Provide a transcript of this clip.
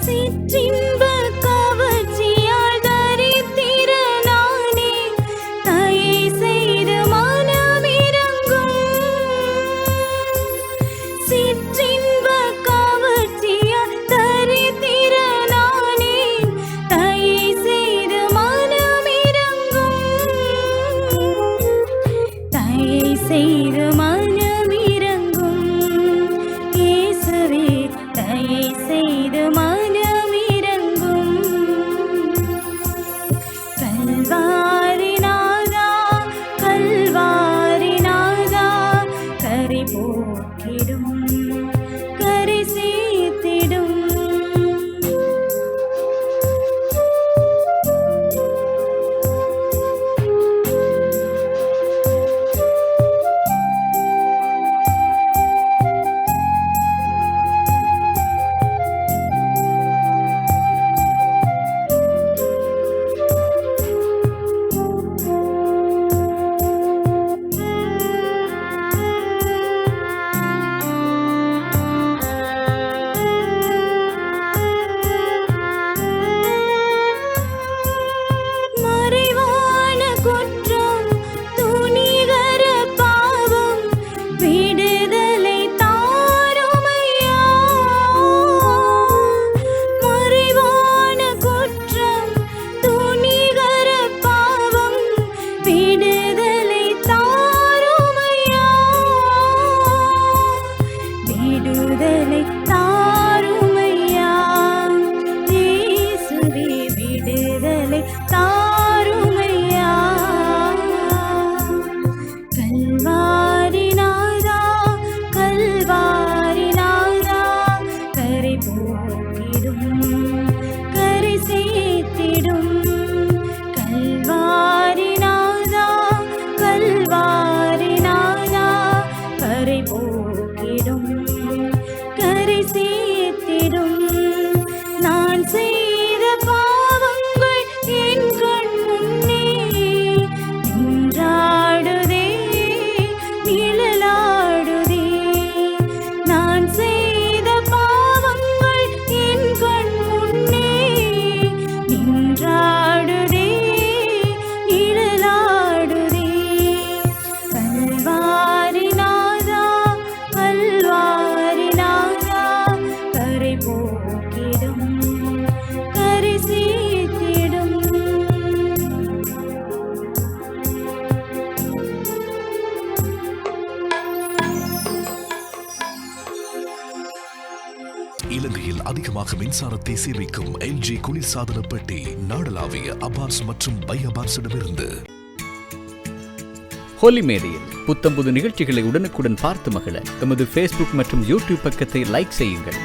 சிற்றின்ப கவர்ச்சியால் தரித்திரனானே, தயை செய்து மனமிரங்கும். சிற்றின்ப கவர்ச்சியால் தரித்திரனானே, தயை செய்து மனமிரங்கும். தயை செய்து மனமிரங்கும். இயேசுவே, தயை செய்து மனமிரங்கும். கல்வாரி நாதா, கல்வாரி நாதா, கரை போக்கிடும், கரை சேர்த்திடும். மறைவான குற்றம், துணிகர பாவம், விடுதலை தாருமையா. மறைவான குற்றம், துணிகர பாவம், விடுதலை தாருமையா. விடுதலை தாருமையா. இயேசுவே, விடுதலை தாருமையா. கல்வாரி நாதா, கல்வாரி நாதா, கரை போக்கிடும், கரை சேர்த்திடும். கல்வாரி நாதா, கல்வாரி நாதா, கரை போக்கிடும், கரை சேர்த்திடும். நான் செய்த பாவங்கள் என் கண் முன்னே நின்றாடுதே, நிழலாடுதே. நான் செய்த பாவங்கள் என் கண் முன்னே நின்றாடுதே, நிழலாடுதே. கல்வாரி நாதா, கல்வாரி நாதா, கரை போக்கிடும், கரை சேர்த்திடும். இலங்கையில் அதிகமாக மின்சாரத்தை சேமிக்கும் LG குளிர்சாதன பெட்டி நாடளாவிய அபார்ஸ் மற்றும் பை அபார்ஸிடமிருந்து. ஹோலி மேடையில் புத்தம்புது நிகழ்ச்சிகளை உடனுக்குடன் பார்த்து மகிழ எமது ஃபேஸ்புக் மற்றும் யூடியூப் பக்கத்தை லைக் செய்யுங்கள்.